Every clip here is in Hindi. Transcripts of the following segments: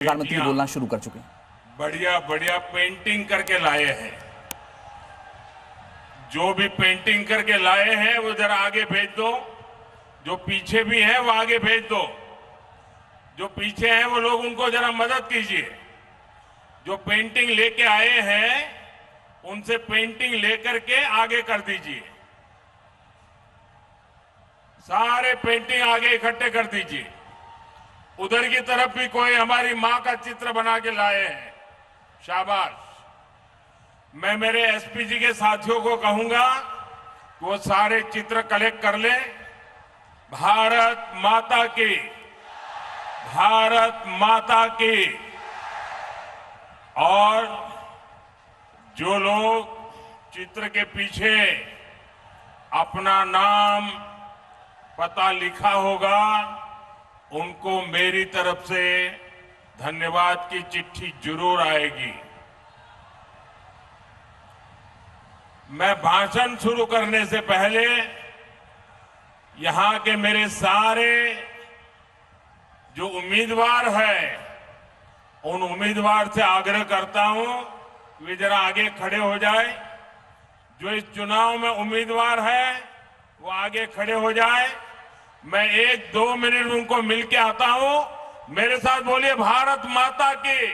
प्रधानमंत्री बोलना शुरू कर चुके हैं। बढ़िया बढ़िया पेंटिंग करके लाए हैं। जो भी पेंटिंग करके लाए हैं वो जरा आगे भेज दो। जो पीछे भी है वो आगे भेज दो। जो पीछे हैं वो लोग उनको जरा मदद कीजिए। जो पेंटिंग लेके आए हैं उनसे पेंटिंग लेकर के आगे कर दीजिए। सारे पेंटिंग आगे इकट्ठे कर दीजिए। उधर की तरफ भी कोई हमारी मां का चित्र बना के लाए हैं, शाबाश। मैं मेरे एसपी जी के साथियों को कहूंगा कि वो सारे चित्र कलेक्ट कर लें। भारत माता की, भारत माता की। और जो लोग चित्र के पीछे अपना नाम पता लिखा होगा उनको मेरी तरफ से धन्यवाद की चिट्ठी जरूर आएगी। मैं भाषण शुरू करने से पहले यहां के मेरे सारे जो उम्मीदवार हैं उन उम्मीदवार से आग्रह करता हूं वे जरा आगे खड़े हो जाए। जो इस चुनाव में उम्मीदवार है वो आगे खड़े हो जाए। मैं 1-2 मिनट उनको मिलके आता हूं। मेरे साथ बोलिए, भारत माता की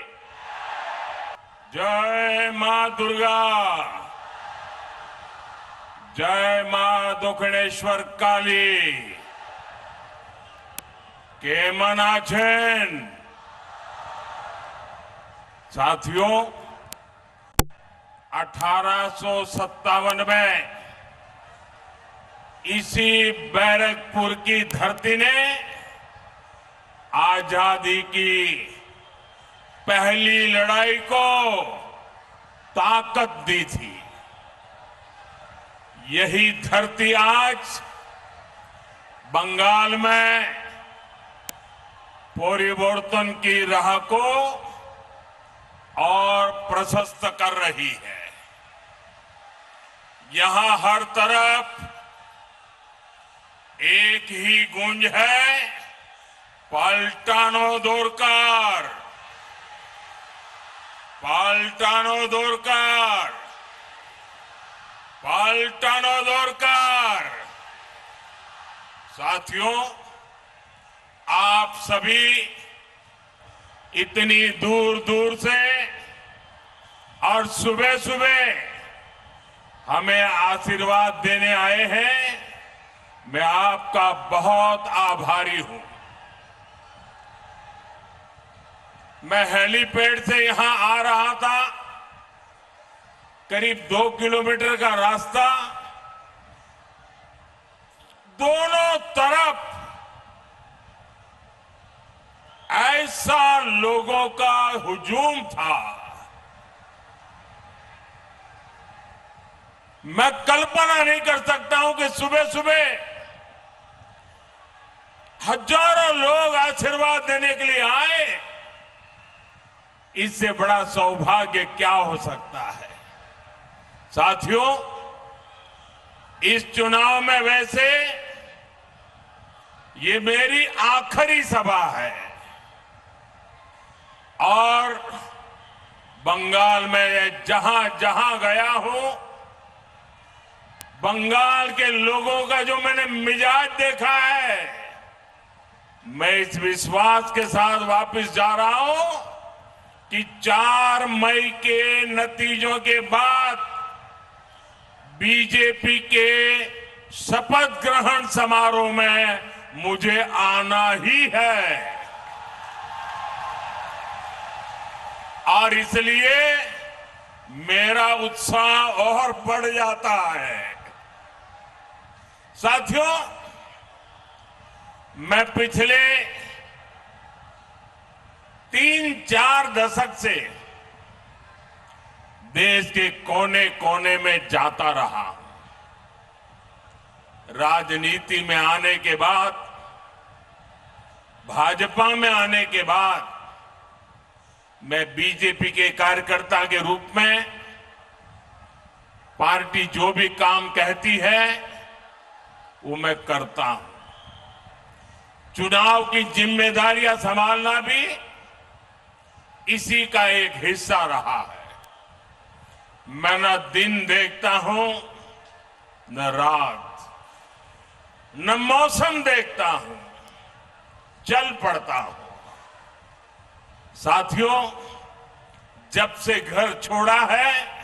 जय, मां दुर्गा, जय मां दक्षिणेश्वर काली के मनाचन। साथियों, 1857 में इसी बैरकपुर की धरती ने आजादी की पहली लड़ाई को ताकत दी थी। यही धरती आज बंगाल में परिवर्तन की राह को और प्रशस्त कर रही है। यहां हर तरफ एक ही गूंज है, पलटानो दोरकार, पलटानो दोरकार, पलटानो दोरकार। साथियों, आप सभी इतनी दूर दूर से और सुबह सुबह हमें आशीर्वाद देने आए हैं। मैं आपका बहुत आभारी हूं। मैं हेलीपैड से यहां आ रहा था। करीब 2 किलोमीटर का रास्ता, दोनों तरफ ऐसा लोगों का हुजूम था। मैं कल्पना नहीं कर सकता हूं कि सुबह सुबह हजारों लोग आशीर्वाद देने के लिए आए। इससे बड़ा सौभाग्य क्या हो सकता है। साथियों, इस चुनाव में वैसे ये मेरी आखिरी सभा है और बंगाल में जहां जहां गया हूं, बंगाल के लोगों का जो मैंने मिजाज देखा है, मैं इस विश्वास के साथ वापस जा रहा हूं कि 4 मई के नतीजों के बाद बीजेपी के शपथ ग्रहण समारोह में मुझे आना ही है। और इसलिए मेरा उत्साह और बढ़ जाता है। साथियों, मैं पिछले 3-4 दशक से देश के कोने कोने में जाता रहा। राजनीति में आने के बाद, भाजपा में आने के बाद मैं बीजेपी के कार्यकर्ता के रूप में पार्टी जो भी काम कहती है वो मैं करता हूं। चुनाव की जिम्मेदारियां संभालना भी इसी का एक हिस्सा रहा है। मैं न दिन देखता हूं न रात, न मौसम देखता हूं, चल पड़ता हूं। साथियों, जब से घर छोड़ा है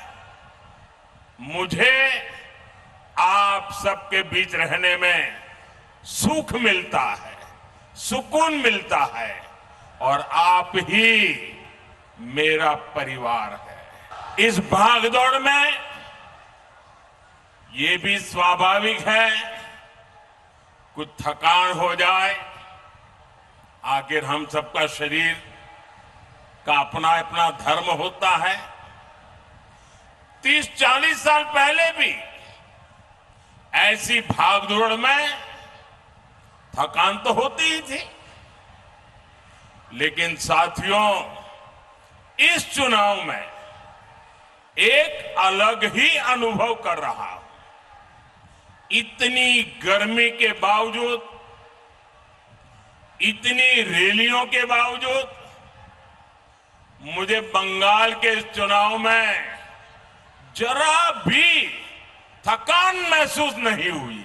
मुझे आप सबके बीच रहने में सुख मिलता है, सुकून मिलता है और आप ही मेरा परिवार है। इस भागदौड़ में ये भी स्वाभाविक है कुछ थकान हो जाए, आखिर हम सबका शरीर का अपना अपना धर्म होता है। 30-40 साल पहले भी ऐसी भागदौड़ में थकान तो होती ही थी, लेकिन साथियों इस चुनाव में एक अलग ही अनुभव कर रहा हूं। इतनी गर्मी के बावजूद, इतनी रैलियों के बावजूद मुझे बंगाल के इस चुनाव में जरा भी थकान महसूस नहीं हुई।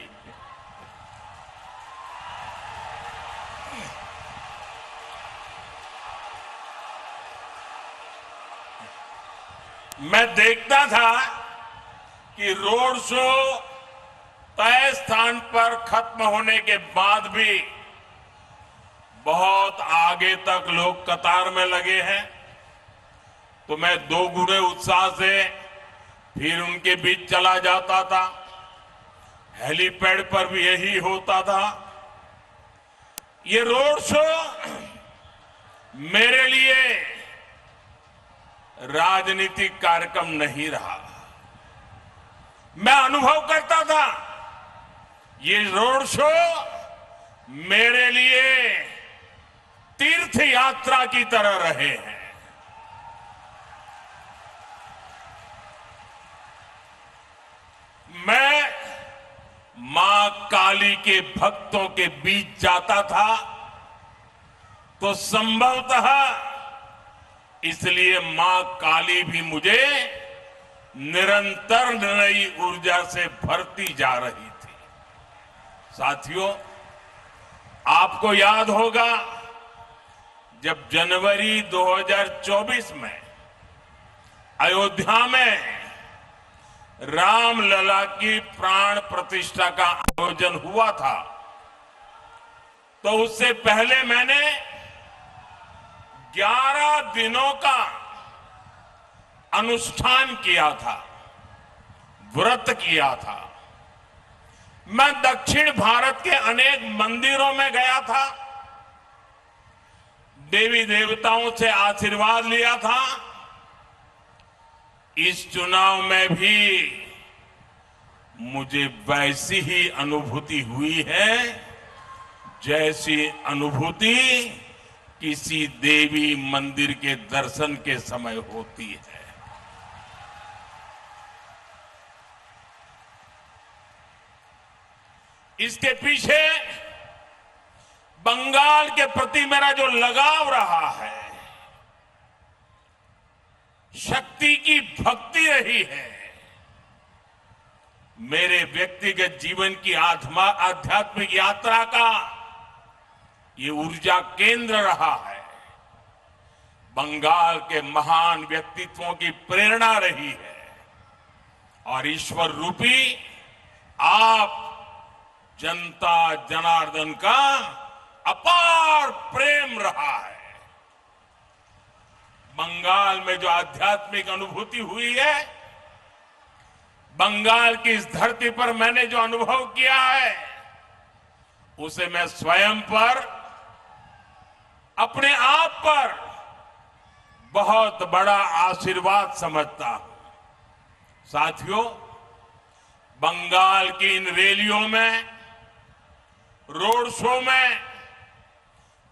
मैं देखता था कि रोड शो तय स्थान पर खत्म होने के बाद भी बहुत आगे तक लोग कतार में लगे हैं, तो मैं दोगुने उत्साह से फिर उनके बीच चला जाता था। हेलीपैड पर भी यही होता था। ये रोड शो मेरे लिए राजनीतिक कार्यक्रम नहीं रहा। मैं अनुभव करता था ये रोड शो मेरे लिए तीर्थ यात्रा की तरह रहे हैं। मैं मां काली के भक्तों के बीच जाता था तो संभवतः इसलिए मां काली भी मुझे निरंतर नई ऊर्जा से भरती जा रही थी। साथियों, आपको याद होगा जब जनवरी 2024 में अयोध्या में रामलला की प्राण प्रतिष्ठा का आयोजन हुआ था, तो उससे पहले मैंने 11 दिनों का अनुष्ठान किया था, व्रत किया था। मैं दक्षिण भारत के अनेक मंदिरों में गया था, देवी देवताओं से आशीर्वाद लिया था। इस चुनाव में भी मुझे वैसी ही अनुभूति हुई है जैसी अनुभूति किसी देवी मंदिर के दर्शन के समय होती है। इसके पीछे बंगाल के प्रति मेरा जो लगाव रहा है, शक्ति की भक्ति रही है, मेरे व्यक्तिगत जीवन की आध्यात्मिक यात्रा का ये ऊर्जा केंद्र रहा है। बंगाल के महान व्यक्तित्वों की प्रेरणा रही है और ईश्वर रूपी आप जनता जनार्दन का अपार प्रेम रहा है। बंगाल में जो आध्यात्मिक अनुभूति हुई है, बंगाल की इस धरती पर मैंने जो अनुभव किया है, उसे मैं स्वयं पर, अपने आप पर बहुत बड़ा आशीर्वाद समझता हूं। साथियों, बंगाल की इन रैलियों में, रोड शो में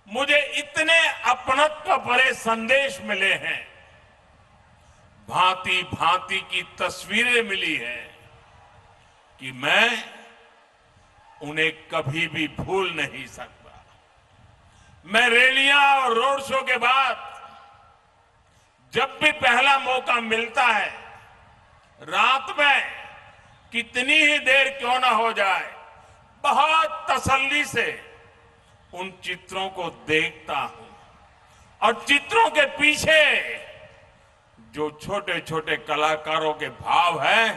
मुझे इतने अपनत्व भरे संदेश मिले हैं, भांति भांति की तस्वीरें मिली है कि मैं उन्हें कभी भी भूल नहीं सकता। मैं रैलियां और रोड शो के बाद जब भी पहला मौका मिलता है, रात में कितनी ही देर क्यों ना हो जाए, बहुत तसल्ली से उन चित्रों को देखता हूं और चित्रों के पीछे जो छोटे छोटे कलाकारों के भाव हैं,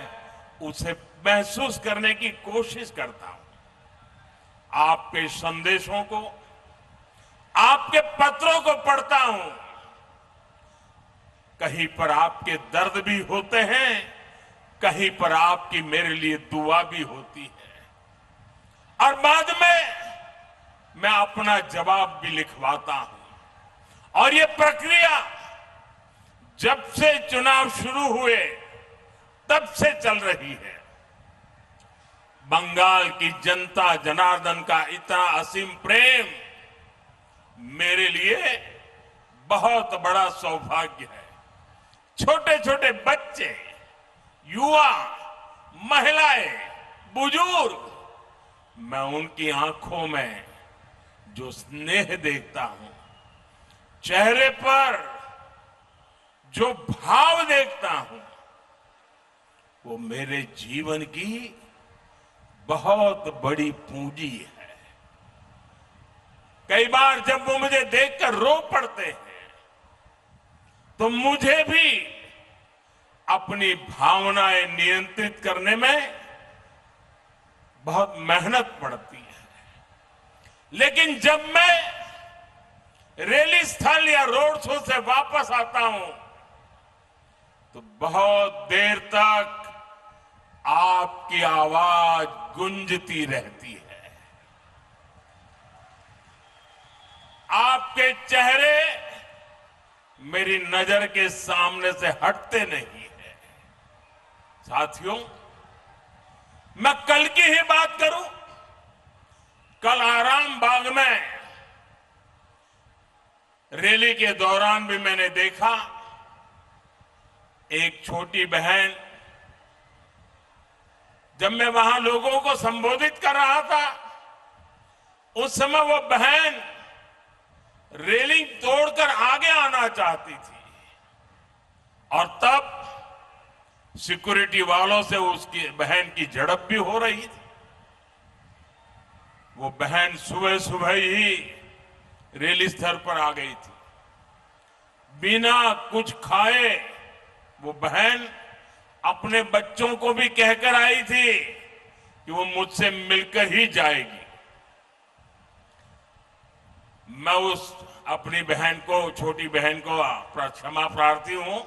उसे महसूस करने की कोशिश करता हूं। आपके संदेशों को, आपके पत्रों को पढ़ता हूं। कहीं पर आपके दर्द भी होते हैं, कहीं पर आपकी मेरे लिए दुआ भी होती है, और बाद में मैं अपना जवाब भी लिखवाता हूं। और ये प्रक्रिया जब से चुनाव शुरू हुए तब से चल रही है। बंगाल की जनता जनार्दन का इतना असीम प्रेम मेरे लिए बहुत बड़ा सौभाग्य है। छोटे छोटे बच्चे, युवा, महिलाएं, बुजुर्ग, मैं उनकी आंखों में जो स्नेह देखता हूं, चेहरे पर जो भाव देखता हूं, वो मेरे जीवन की बहुत बड़ी पूंजी है। कई बार जब वो मुझे देखकर रो पड़ते हैं, तो मुझे भी अपनी भावनाएं नियंत्रित करने में बहुत मेहनत पड़ती है। लेकिन जब मैं रैली स्थल या रोड शो से वापस आता हूं, तो बहुत देर तक आपकी आवाज गूंजती रहती है। आपके चेहरे मेरी नजर के सामने से हटते नहीं है। साथियों, मैं कल की ही बात करूं, कल आराम बाग में रैली के दौरान भी मैंने देखा, एक छोटी बहन, जब मैं वहां लोगों को संबोधित कर रहा था, उस समय वो बहन रेलिंग तोड़कर आगे आना चाहती थी, और तब सिक्योरिटी वालों से उसकी बहन की झड़प भी हो रही थी। वो बहन सुबह सुबह ही रैली स्थल पर आ गई थी। बिना कुछ खाए वो बहन अपने बच्चों को भी कहकर आई थी कि वो मुझसे मिलकर ही जाएगी। मैं उस अपनी बहन को, छोटी बहन को क्षमा प्रार्थी हूं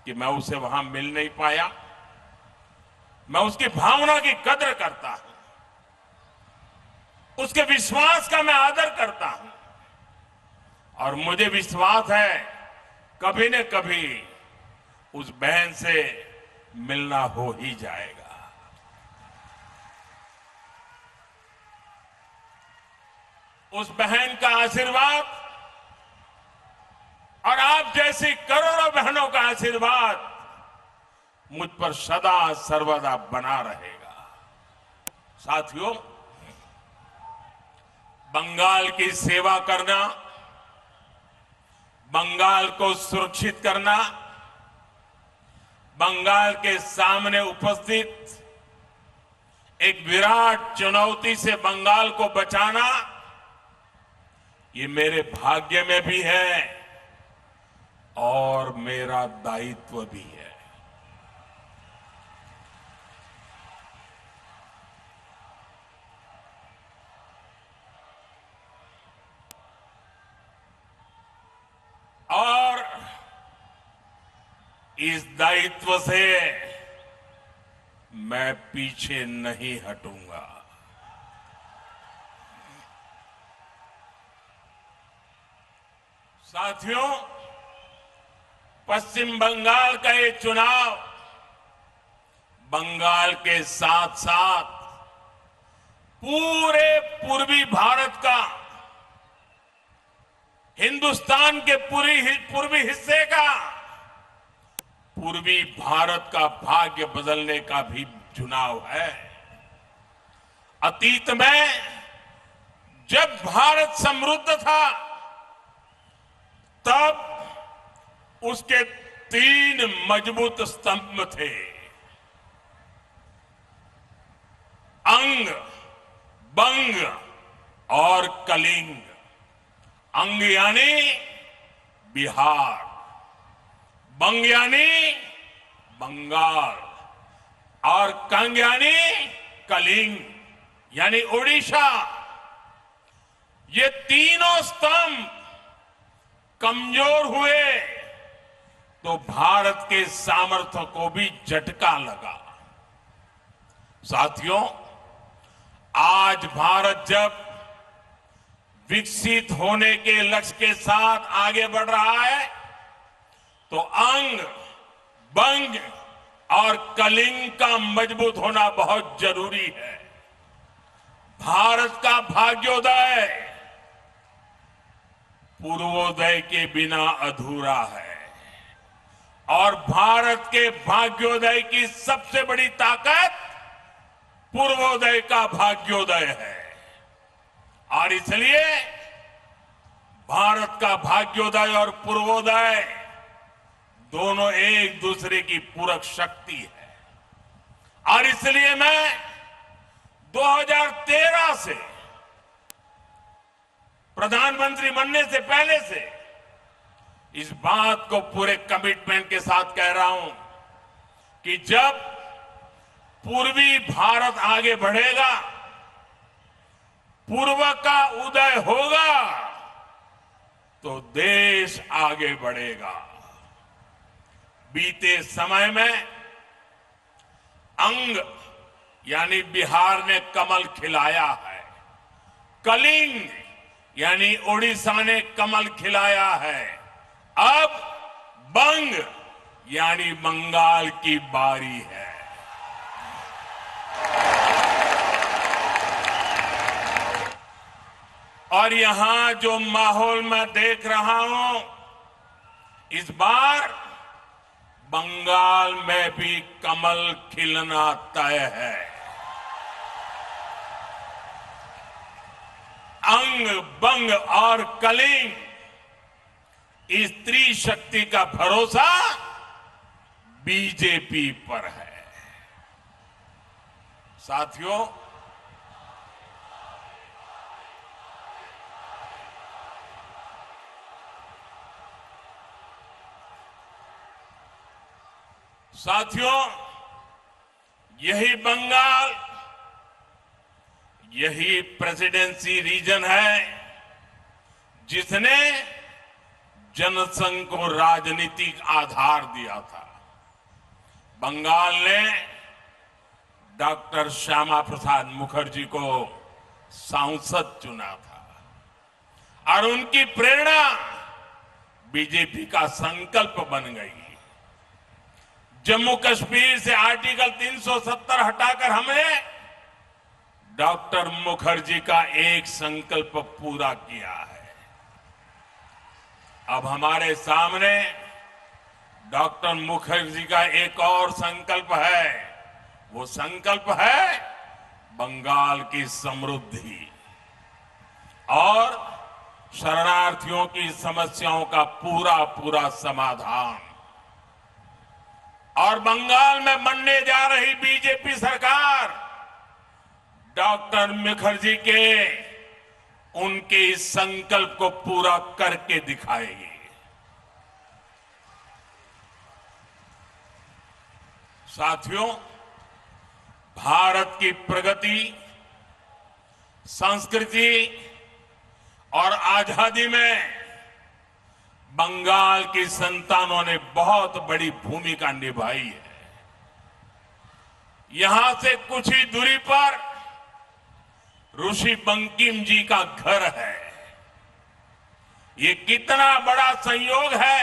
कि मैं उसे वहां मिल नहीं पाया। मैं उसकी भावना की कदर करता हूं, उसके विश्वास का मैं आदर करता हूं, और मुझे विश्वास है कभी न कभी उस बहन से मिलना हो ही जाएगा। उस बहन का आशीर्वाद और आप जैसी करोड़ों बहनों का आशीर्वाद मुझ पर सदा सर्वदा बना रहेगा। साथियों, बंगाल की सेवा करना, बंगाल को सुरक्षित करना, बंगाल के सामने उपस्थित एक विराट चुनौती से बंगाल को बचाना, ये मेरे भाग्य में भी है और मेरा दायित्व भी है। और इस दायित्व से मैं पीछे नहीं हटूंगा। साथियों, पश्चिम बंगाल का ये चुनाव बंगाल के साथ साथ पूरे पूर्वी भारत का, हिंदुस्तान के पूर्वी हिस्से का, पूर्वी भारत का भाग्य बदलने का भी चुनाव है। अतीत में जब भारत समृद्ध था, तब उसके 3 मजबूत स्तंभ थे। अंग, बंग और कलिंग। अंग यानी बिहार, बंग यानी बंगाल और कंग यानी कलिंग यानी ओडिशा। ये तीनों स्तंभ कमजोर हुए तो भारत के सामर्थ्य को भी झटका लगा। साथियों, आज भारत जब विकसित होने के लक्ष्य के साथ आगे बढ़ रहा है तो अंग, बंग और कलिंग का मजबूत होना बहुत जरूरी है। भारत का भाग्योदय पूर्वोदय के बिना अधूरा है और भारत के भाग्योदय की सबसे बड़ी ताकत पूर्वोदय का भाग्योदय है। और इसलिए भारत का भाग्योदय और पूर्वोदय दोनों एक दूसरे की पूरक शक्ति है। और इसलिए मैं 2013 से प्रधानमंत्री बनने से पहले से इस बात को पूरे कमिटमेंट के साथ कह रहा हूं कि जब पूर्वी भारत आगे बढ़ेगा, पूर्व का उदय होगा तो देश आगे बढ़ेगा। बीते समय में अंग यानी बिहार ने कमल खिलाया है, कलिंग यानी ओडिशा ने कमल खिलाया है, अब बंग यानी बंगाल की बारी है। और यहां जो माहौल मैं देख रहा हूं, इस बार बंगाल में भी कमल खिलना तय है। अंग, बंग और कलिंग, इस त्रिशक्ति का भरोसा बीजेपी पर है। साथियों, यही बंगाल, यही प्रेसिडेंसी रीजन है जिसने जनसंघ को राजनीतिक आधार दिया था। बंगाल ने डॉक्टर श्यामा प्रसाद मुखर्जी को सांसद चुना था और उनकी प्रेरणा बीजेपी का संकल्प बन गई। जम्मू कश्मीर से आर्टिकल 370 हटाकर हमने डॉक्टर मुखर्जी का एक संकल्प पूरा किया है। अब हमारे सामने डॉक्टर मुखर्जी का एक और संकल्प है। वो संकल्प है बंगाल की समृद्धि और शरणार्थियों की समस्याओं का पूरा पूरा समाधान। और बंगाल में बनने जा रही बीजेपी सरकार डॉक्टर मुखर्जी के उनके इस संकल्प को पूरा करके दिखाएगी। साथियों, भारत की प्रगति, संस्कृति और आजादी में बंगाल की संतानों ने बहुत बड़ी भूमिका निभाई है। यहां से कुछ ही दूरी पर ऋषि बंकिम जी का घर है। ये कितना बड़ा संयोग है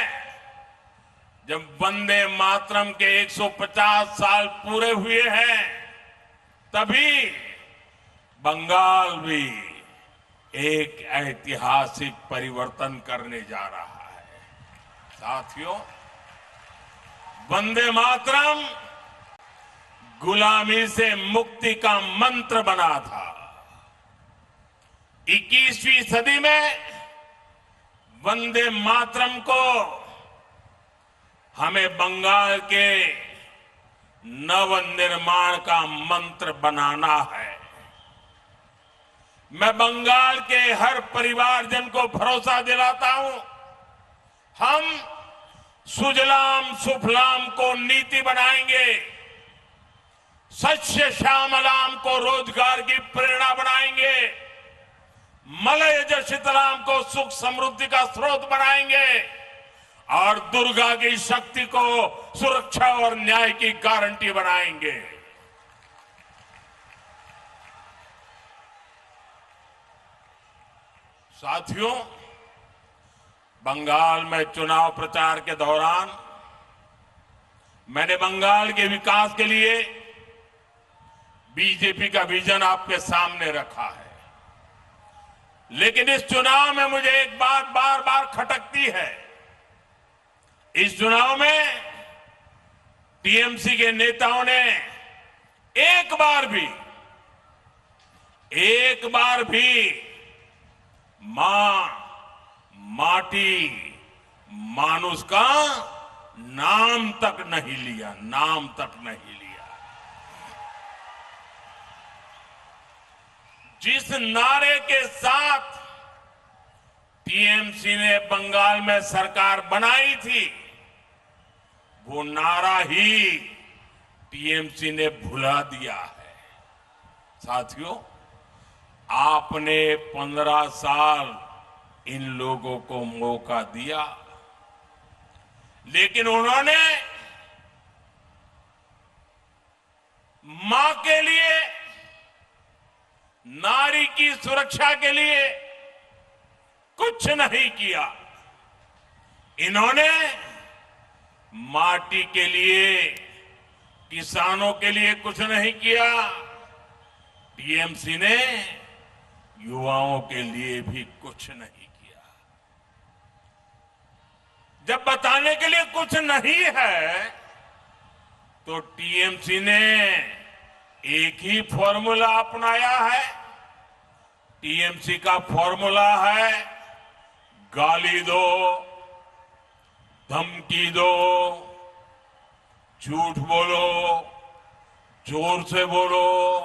जब वंदे मातरम के 150 साल पूरे हुए हैं, तभी बंगाल भी एक ऐतिहासिक परिवर्तन करने जा रहा है। साथियों, वंदे मातरम गुलामी से मुक्ति का मंत्र बना था। 21वीं सदी में वंदे मातरम को हमें बंगाल के नवनिर्माण का मंत्र बनाना है। मैं बंगाल के हर परिवारजन को भरोसा दिलाता हूं, हम सुजलाम सुफलाम को नीति बनाएंगे, सस्य श्यामलाम को रोजगार की प्रेरणा बनाएंगे, मलयज शीतलाम को सुख समृद्धि का स्रोत बनाएंगे और दुर्गा की शक्ति को सुरक्षा और न्याय की गारंटी बनाएंगे। साथियों, बंगाल में चुनाव प्रचार के दौरान मैंने बंगाल के विकास के लिए बीजेपी का विजन आपके सामने रखा है, लेकिन इस चुनाव में मुझे एक बात बार बार खटकती है। इस चुनाव में टीएमसी के नेताओं ने एक बार भी मां, माटी, मानुष का नाम तक नहीं लिया। जिस नारे के साथ टीएमसी ने बंगाल में सरकार बनाई थी, वो नारा ही टीएमसी ने भुला दिया है। साथियों, आपने 15 साल इन लोगों को मौका दिया, लेकिन उन्होंने मां के लिए, नारी की सुरक्षा के लिए कुछ नहीं किया। इन्होंने माटी के लिए, किसानों के लिए कुछ नहीं किया। टीएमसी ने युवाओं के लिए भी कुछ नहीं किया। जब बताने के लिए कुछ नहीं है, तो टीएमसी ने एक ही फॉर्मूला अपनाया है। टीएमसी का फॉर्मूला है, गाली दो, धमकी दो, झूठ बोलो, जोर से बोलो,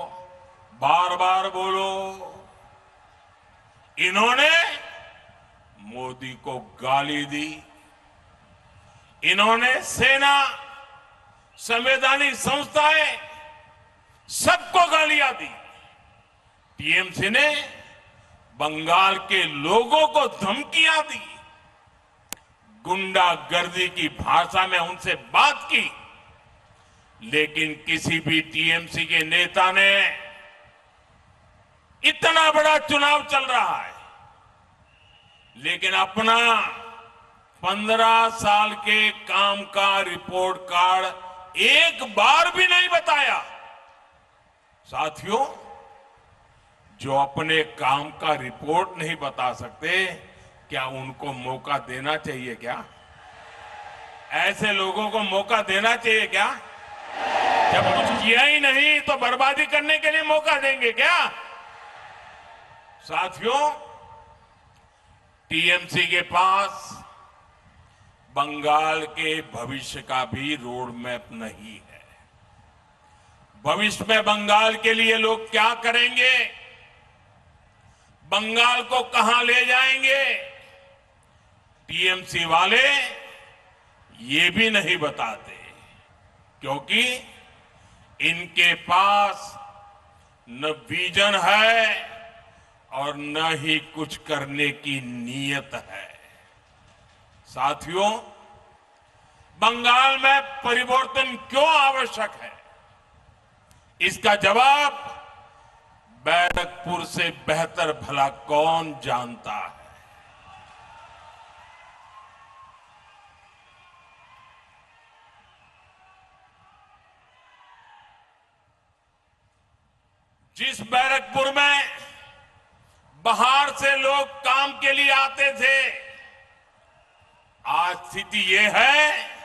बार बार बोलो। इन्होंने मोदी को गाली दी, इन्होंने सेना, संवैधानिक संस्थाएं, सबको गालियां दी। टीएमसी ने बंगाल के लोगों को धमकियां दी, गुंडागर्दी की भाषा में उनसे बात की, लेकिन किसी भी टीएमसी के नेता ने, इतना बड़ा चुनाव चल रहा है, लेकिन अपना 15 साल के काम का रिपोर्ट कार्ड एक बार भी नहीं बताया। साथियों, जो अपने काम का रिपोर्ट नहीं बता सकते, क्या उनको मौका देना चाहिए? क्या ऐसे लोगों को मौका देना चाहिए? क्या जब कुछ किया ही नहीं तो बर्बादी करने के लिए मौका देंगे क्या? साथियों, टीएमसी के पास बंगाल के भविष्य का भी रोड मैप नहीं है। भविष्य में बंगाल के लिए लोग क्या करेंगे, बंगाल को कहां ले जाएंगे, टीएमसी वाले ये भी नहीं बताते, क्योंकि इनके पास न विजन है और न ही कुछ करने की नीयत है। साथियों, बंगाल में परिवर्तन क्यों आवश्यक है, इसका जवाब बैरकपुर से बेहतर भला कौन जानता है। जिस बैरकपुर में बाहर से लोग काम के लिए आते थे, आज स्थिति ये है,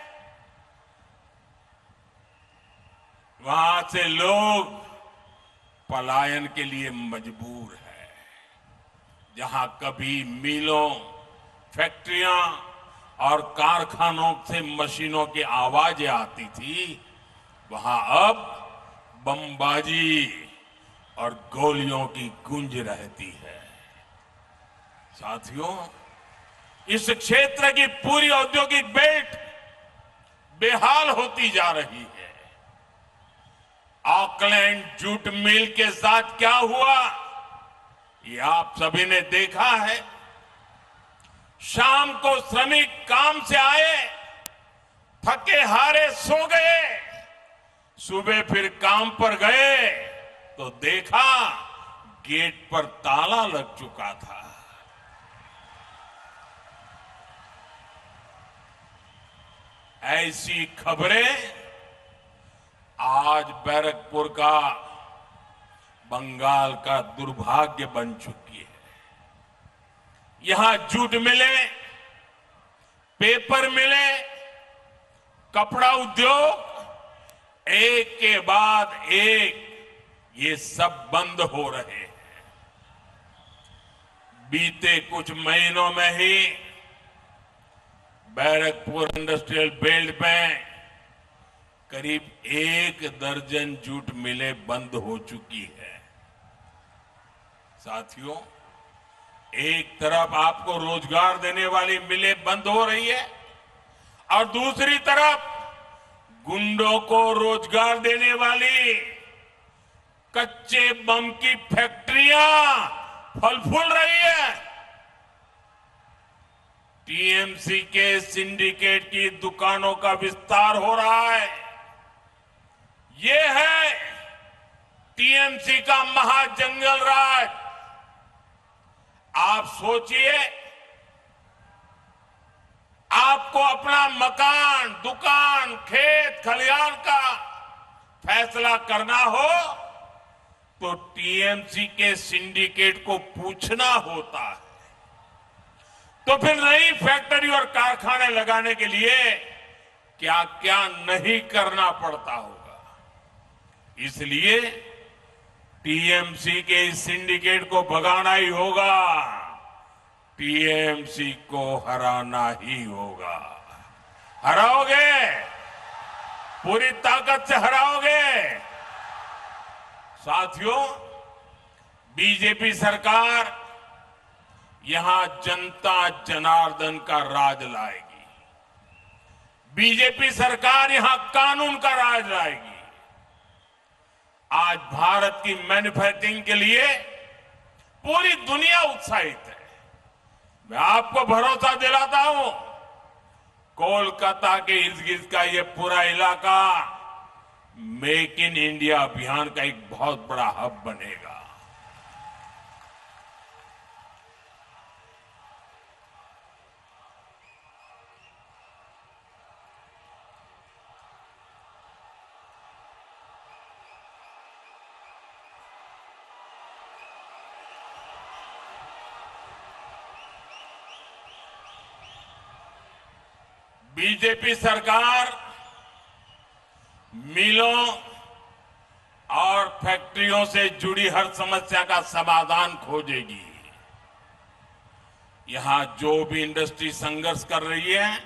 वहां से लोग पलायन के लिए मजबूर है। जहां कभी मिलों, फैक्ट्रियां और कारखानों से मशीनों की आवाजें आती थी, वहां अब बमबाजी और गोलियों की गूंज रहती है। साथियों, इस क्षेत्र की पूरी औद्योगिक बेल्ट बेहाल होती जा रही है। ऑकलैंड जूट मिल के साथ क्या हुआ, ये आप सभी ने देखा है। शाम को श्रमिक काम से आए, थके हारे सो गए, सुबह फिर काम पर गए तो देखा गेट पर ताला लग चुका था। ऐसी खबरें आज बैरकपुर का, बंगाल का दुर्भाग्य बन चुकी है। यहां जूट मिले, पेपर मिले, कपड़ा उद्योग, एक के बाद एक ये सब बंद हो रहे हैं। बीते कुछ महीनों में ही बैरकपुर इंडस्ट्रियल बेल्ट में करीब 1 दर्जन जूट मिलें बंद हो चुकी है। साथियों, एक तरफ आपको रोजगार देने वाली मिलें बंद हो रही है और दूसरी तरफ गुंडों को रोजगार देने वाली कच्चे बम की फैक्ट्रियां फल फूल रही है। टीएमसी के सिंडिकेट की दुकानों का विस्तार हो रहा है। ये है टीएमसी का महाजंगल राज। आप सोचिए, आपको अपना मकान, दुकान, खेत खलिहान का फैसला करना हो तो टीएमसी के सिंडिकेट को पूछना होता है। तो फिर नई फैक्ट्री और कारखाने लगाने के लिए क्या क्या नहीं करना पड़ता होगा। इसलिए टीएमसी के इस सिंडिकेट को भगाना ही होगा, टीएमसी को हराना ही होगा। हराओगे, पूरी ताकत से हराओगे। साथियों, बीजेपी सरकार यहां जनता जनार्दन का राज लाएगी। बीजेपी सरकार यहां कानून का राज लाएगी। आज भारत की मैन्युफैक्चरिंग के लिए पूरी दुनिया उत्साहित है। मैं आपको भरोसा दिलाता हूं, कोलकाता के इर्द गिर्द का ये पूरा इलाका मेक इन इंडिया अभियान का एक बहुत बड़ा हब बनेगा। बीजेपी सरकार मिलों और फैक्ट्रियों से जुड़ी हर समस्या का समाधान खोजेगी। यहां जो भी इंडस्ट्री संघर्ष कर रही है,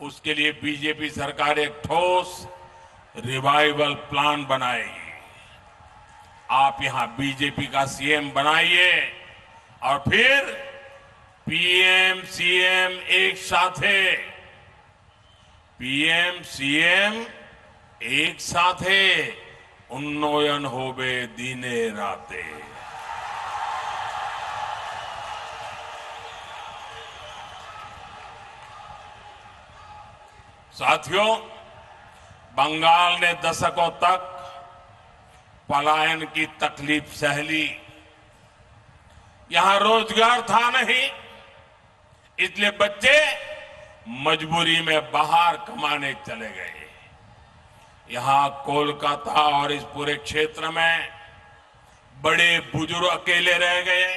उसके लिए बीजेपी सरकार एक ठोस रिवाइवल प्लान बनाएगी। आप यहां बीजेपी का सीएम बनाइए और फिर पीएम सीएम एक साथे, पीएम सीएम एक साथे उन्नयन होवे दीने राते। साथियों, बंगाल ने दशकों तक पलायन की तकलीफ सह ली। यहां रोजगार था नहीं, इसलिए बच्चे मजबूरी में बाहर कमाने चले गए। यहां कोलकाता और इस पूरे क्षेत्र में बड़े बुजुर्ग अकेले रह गए।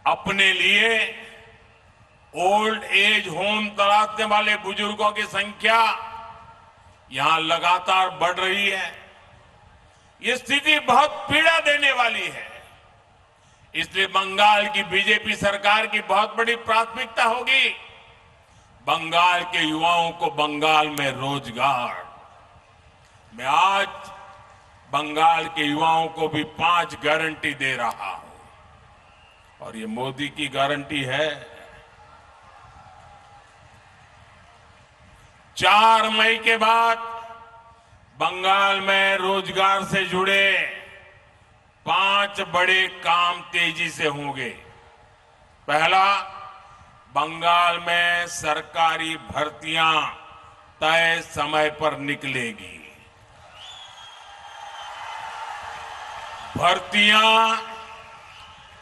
अपने लिए ओल्ड एज होम तलाशने वाले बुजुर्गों की संख्या यहां लगातार बढ़ रही है। ये स्थिति बहुत पीड़ा देने वाली है। इसलिए बंगाल की बीजेपी सरकार की बहुत बड़ी प्राथमिकता होगी बंगाल के युवाओं को बंगाल में रोजगार। मैं आज बंगाल के युवाओं को भी 5 गारंटी दे रहा हूं और ये मोदी की गारंटी है। 4 मई के बाद बंगाल में रोजगार से जुड़े 5 बड़े काम तेजी से होंगे। पहला, बंगाल में सरकारी भर्तियां तय समय पर निकलेगी। भर्तियां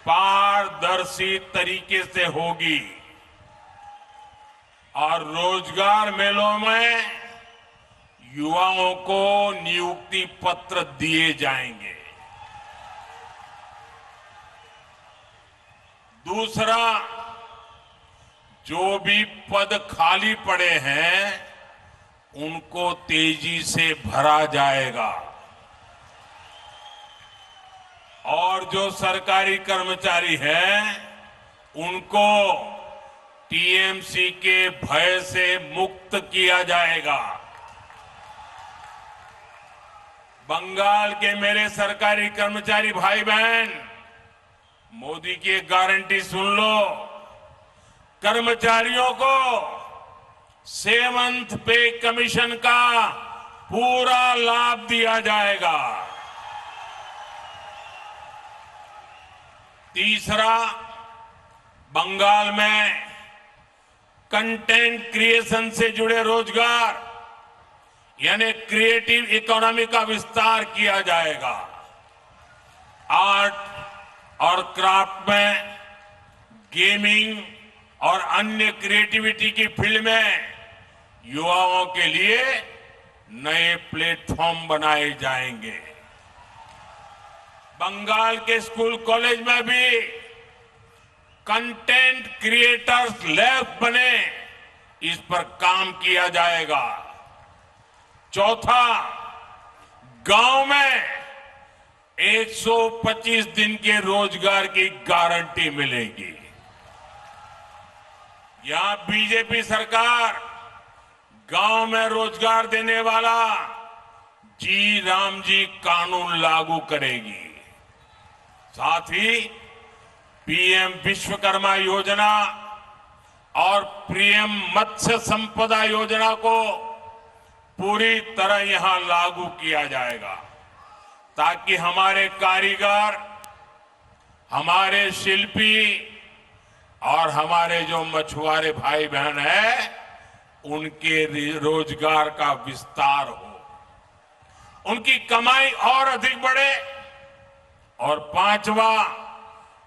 पारदर्शी तरीके से होगी और रोजगार मेलों में युवाओं को नियुक्ति पत्र दिए जाएंगे। दूसरा, जो भी पद खाली पड़े हैं उनको तेजी से भरा जाएगा और जो सरकारी कर्मचारी हैं उनको टीएमसी के भय से मुक्त किया जाएगा। बंगाल के मेरे सरकारी कर्मचारी भाई बहन, मोदी की एक गारंटी सुन लो। कर्मचारियों को 7th पे कमीशन का पूरा लाभ दिया जाएगा। तीसरा, बंगाल में कंटेंट क्रिएशन से जुड़े रोजगार यानी क्रिएटिव इकोनॉमी का विस्तार किया जाएगा। आर्ट और क्राफ्ट में, गेमिंग और अन्य क्रिएटिविटी की फील्ड में युवाओं के लिए नए प्लेटफॉर्म बनाए जाएंगे। बंगाल के स्कूल कॉलेज में भी कंटेंट क्रिएटर्स लैब बने, इस पर काम किया जाएगा। चौथा, गांव में 125 दिन के रोजगार की गारंटी मिलेगी। यहां बीजेपी सरकार गांव में रोजगार देने वाला जी राम जी कानून लागू करेगी। साथ ही पीएम विश्वकर्मा योजना और पीएम मत्स्य संपदा योजना को पूरी तरह यहां लागू किया जाएगा ताकि हमारे कारीगर, हमारे शिल्पी और हमारे जो मछुआरे भाई बहन हैं उनके रोजगार का विस्तार हो, उनकी कमाई और अधिक बढ़े। और पांचवा,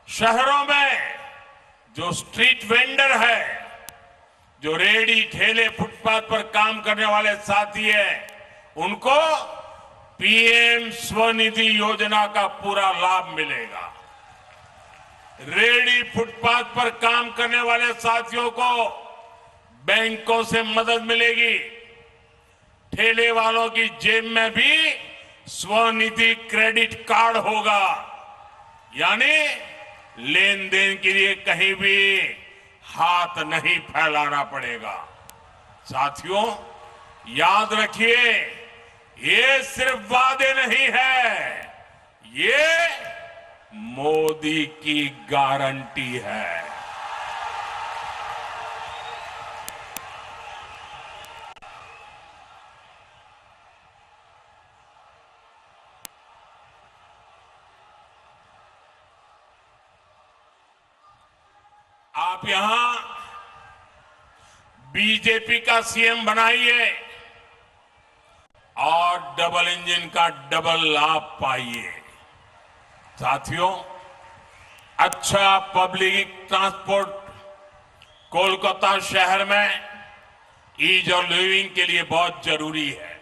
शहरों में जो स्ट्रीट वेंडर है, जो रेडी ठेले फुटपाथ पर काम करने वाले साथी हैं, उनको पीएम स्वनिधि योजना का पूरा लाभ मिलेगा। रेडी फुटपाथ पर काम करने वाले साथियों को बैंकों से मदद मिलेगी। ठेले वालों की जेब में भी स्वनिधि क्रेडिट कार्ड होगा, यानी लेन देन के लिए कहीं भी हाथ नहीं फैलाना पड़ेगा। साथियों, याद रखिए, ये सिर्फ वादे नहीं है, ये मोदी की गारंटी है। आप यहां बीजेपी का सीएम बनाइए और डबल इंजन का डबल लाभ पाइए। साथियों, अच्छा पब्लिक ट्रांसपोर्ट कोलकाता शहर में ईज ऑफ लिविंग के लिए बहुत जरूरी है।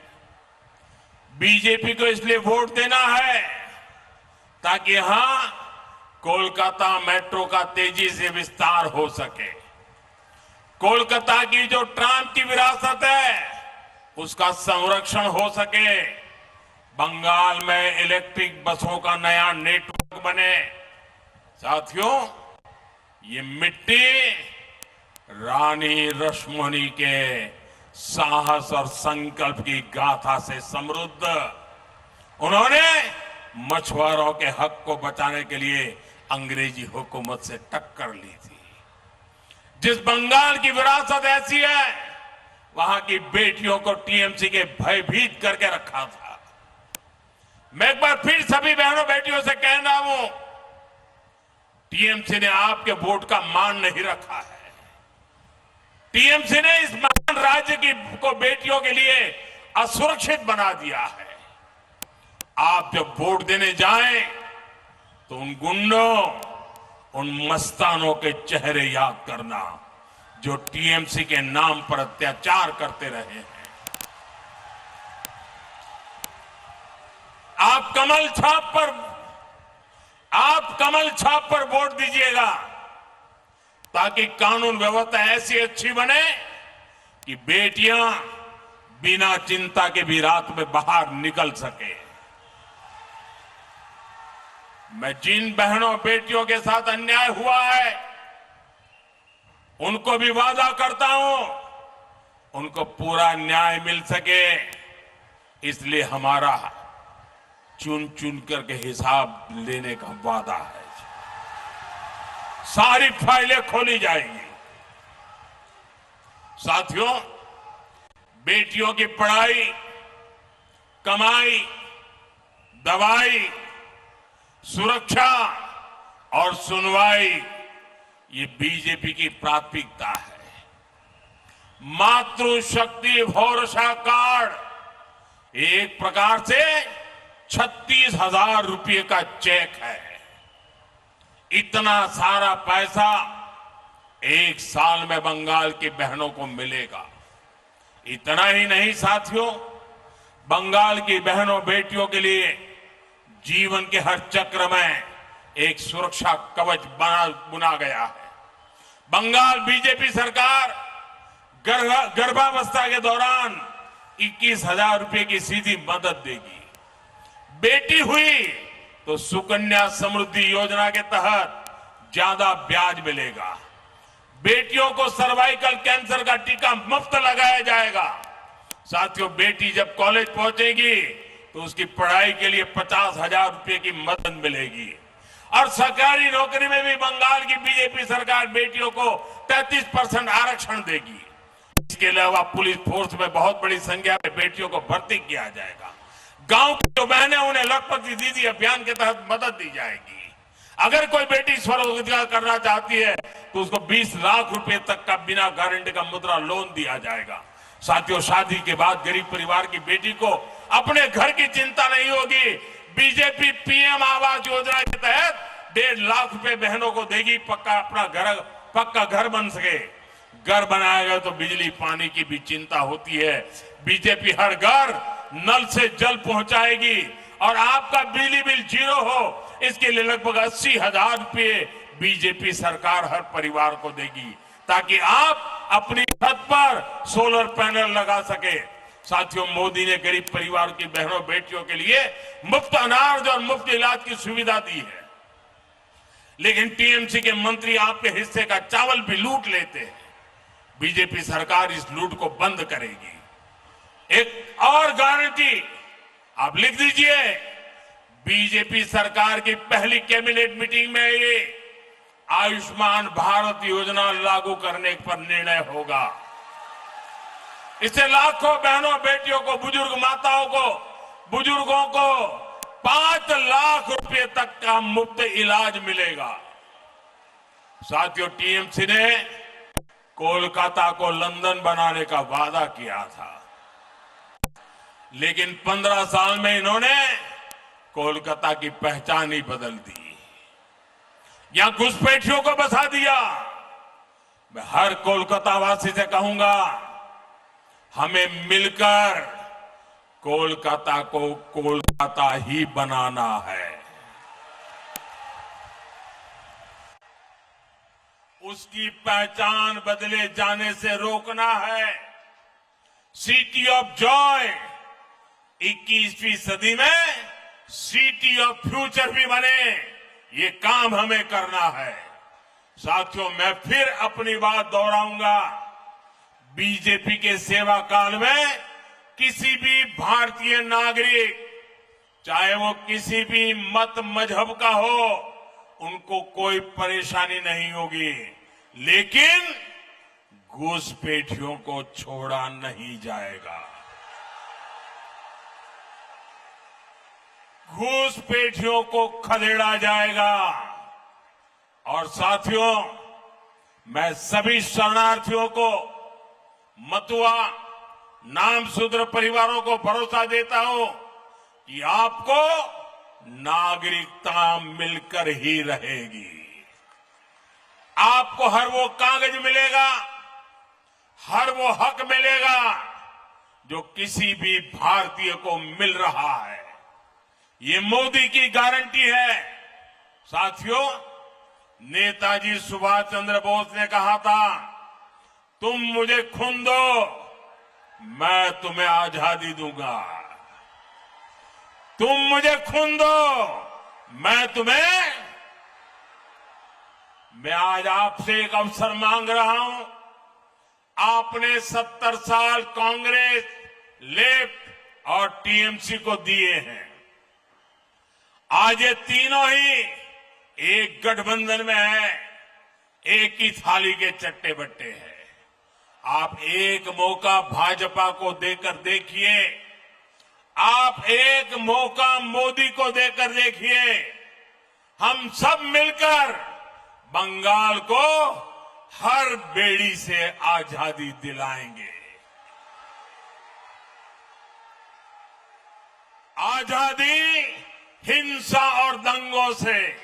बीजेपी को इसलिए वोट देना है ताकि यहां कोलकाता मेट्रो का तेजी से विस्तार हो सके। कोलकाता की जो ट्राम की विरासत है उसका संरक्षण हो सके। बंगाल में इलेक्ट्रिक बसों का नया नेटवर्क बने। साथियों, ये मिट्टी रानी रश्मनी के साहस और संकल्प की गाथा से समृद्ध उन्होंने मछुआरों के हक को बचाने के लिए अंग्रेजी हुकूमत से टक्कर ली थी। जिस बंगाल की विरासत ऐसी है, वहां की बेटियों को टीएमसी के भयभीत करके रखा था। मैं एक बार फिर सभी बहनों बेटियों से कह रहा हूं, टीएमसी ने आपके वोट का मान नहीं रखा है। टीएमसी ने इस महान राज्य की को बेटियों के लिए असुरक्षित बना दिया है। आप जब वोट देने जाएं तो उन गुंडों, उन मस्तानों के चेहरे याद करना जो टीएमसी के नाम पर अत्याचार करते रहे हैं। आप कमल छाप पर वोट दीजिएगा ताकि कानून व्यवस्था ऐसी अच्छी बने कि बेटियां बिना चिंता के भी रात में बाहर निकल सके। मैं जिन बहनों बेटियों के साथ अन्याय हुआ है उनको भी वादा करता हूं उनको पूरा न्याय मिल सके, इसलिए हमारा चुन चुन करके हिसाब लेने का वादा है। सारी फाइलें खोली जाएंगी। साथियों, बेटियों की पढ़ाई, कमाई, दवाई, सुरक्षा और सुनवाई ये बीजेपी की प्राथमिकता है। मातृशक्ति भरोसा कार्ड एक प्रकार से 36,000 रुपये का चेक है। इतना सारा पैसा एक साल में बंगाल की बहनों को मिलेगा। इतना ही नहीं साथियों, बंगाल की बहनों बेटियों के लिए जीवन के हर चक्र में एक सुरक्षा कवच बुना गया है। बंगाल बीजेपी सरकार गर्भावस्था के दौरान 21,000 रुपये की सीधी मदद देगी। बेटी हुई तो सुकन्या समृद्धि योजना के तहत ज्यादा ब्याज मिलेगा। बेटियों को सर्वाइकल कैंसर का टीका मुफ्त लगाया जाएगा। साथियों, बेटी जब कॉलेज पहुंचेगी तो उसकी पढ़ाई के लिए 50,000 रुपये की मदद मिलेगी। और सरकारी नौकरी में भी बंगाल की बीजेपी सरकार बेटियों को 33% आरक्षण देगी। इसके अलावा पुलिस फोर्स में बहुत बड़ी संख्या में बेटियों को भर्ती किया जाएगा। गांव की जो बहनें उन्हें लखपति दीदी अभियान के तहत मदद दी जाएगी। अगर कोई बेटी स्वरोजगार करना चाहती है तो उसको 20 लाख रुपए तक का बिना गारंटी का मुद्रा लोन दिया जाएगा। साथियों, शादी के बाद गरीब परिवार की बेटी को अपने घर की चिंता नहीं होगी। बीजेपी पीएम आवास योजना के तहत 1.5 लाख रुपए बहनों को देगी। पक्का घर बन सके। घर बनाया गया तो बिजली पानी की भी चिंता होती है। बीजेपी हर घर नल से जल पहुंचाएगी और आपका बिजली बिल 0 हो, इसके लिए लगभग 80,000 रुपये बीजेपी सरकार हर परिवार को देगी ताकि आप अपनी छत पर सोलर पैनल लगा सके। साथियों, मोदी ने गरीब परिवार की बहनों बेटियों के लिए मुफ्त अनाज और मुफ्त इलाज की सुविधा दी है। लेकिन टीएमसी के मंत्री आपके हिस्से का चावल भी लूट लेते हैं। बीजेपी सरकार इस लूट को बंद करेगी। एक और गारंटी आप लिख दीजिए, बीजेपी सरकार की पहली कैबिनेट मीटिंग में ये आयुष्मान भारत योजना लागू करने पर निर्णय होगा। इससे लाखों बहनों बेटियों को, बुजुर्ग माताओं को, बुजुर्गों को 5 लाख रुपए तक का मुफ्त इलाज मिलेगा। साथियों, टीएमसी ने कोलकाता को लंदन बनाने का वादा किया था, लेकिन 15 साल में इन्होंने कोलकाता की पहचान ही बदल दी। यहां घुसपैठियों को बसा दिया। मैं हर कोलकाता वासी से कहूंगा, हमें मिलकर कोलकाता को कोलकाता ही बनाना है। उसकी पहचान बदले जाने से रोकना है। सिटी ऑफ जॉय 21वीं सदी में सिटी ऑफ फ्यूचर भी बने, ये काम हमें करना है। साथियों, मैं फिर अपनी बात दोहराऊंगा। बीजेपी के सेवा काल में किसी भी भारतीय नागरिक, चाहे वो किसी भी मत मजहब का हो, उनको कोई परेशानी नहीं होगी। लेकिन घुसपैठियों को छोड़ा नहीं जाएगा। घुसपैठियों को खदेड़ा जाएगा। और साथियों, मैं सभी शरणार्थियों को, मतुआ, नामशूद्र परिवारों को भरोसा देता हूं कि आपको नागरिकता मिलकर ही रहेगी। आपको हर वो कागज मिलेगा, हर वो हक मिलेगा जो किसी भी भारतीय को मिल रहा है। ये मोदी की गारंटी है। साथियों, नेताजी सुभाष चंद्र बोस ने कहा था, तुम मुझे खून दो, मैं तुम्हें आजादी दूंगा। तुम मुझे खून दो, मैं आज आपसे एक अवसर मांग रहा हूं। आपने 70 साल कांग्रेस, लेफ्ट और टीएमसी को दिए हैं। आज ये तीनों ही एक गठबंधन में है, एक ही थाली के चट्टे बट्टे हैं। आप एक मौका भाजपा को देकर देखिए, आप एक मौका मोदी को देकर देखिए। हम सब मिलकर बंगाल को हर बेड़ी से आजादी दिलाएंगे। आजादी हिंसा और दंगों से,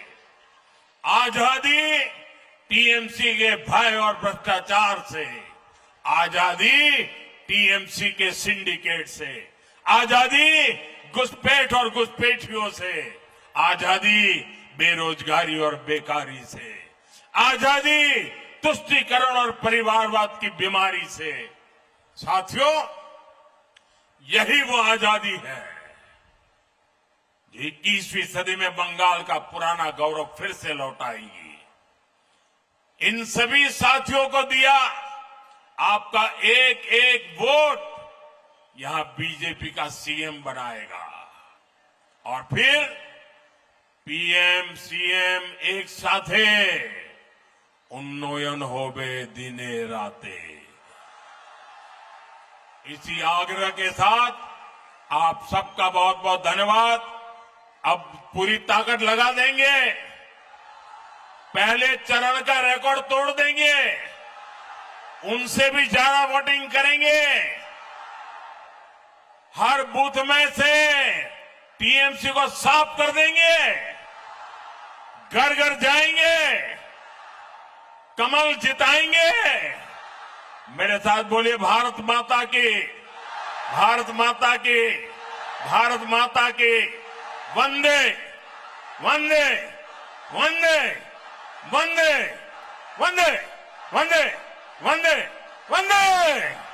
आजादी टीएमसी के भय और भ्रष्टाचार से, आजादी टीएमसी के सिंडिकेट से, आजादी घुसपैठ और घुसपैठियों से, आजादी बेरोजगारी और बेकारी से, आजादी तुष्टीकरण और परिवारवाद की बीमारी से। साथियों, यही वो आजादी है जो 21वीं सदी में बंगाल का पुराना गौरव फिर से लौटाएगी। इन सभी साथियों को दिया आपका एक एक वोट यहां बीजेपी का सीएम बनाएगा। और फिर पीएम सीएम एक साथे उन्नयन होबे दिने राते। इसी आग्रह के साथ आप सबका बहुत बहुत धन्यवाद। अब पूरी ताकत लगा देंगे, पहले चरण का रिकॉर्ड तोड़ देंगे, उनसे भी ज्यादा वोटिंग करेंगे। हर बूथ में से टीएमसी को साफ कर देंगे, घर घर जाएंगे, कमल जिताएंगे। मेरे साथ बोलिए, भारत माता की, भारत माता की, भारत माता की। वंदे वंदे वंदे वंदे वंदे वंदे वंदे वंदे।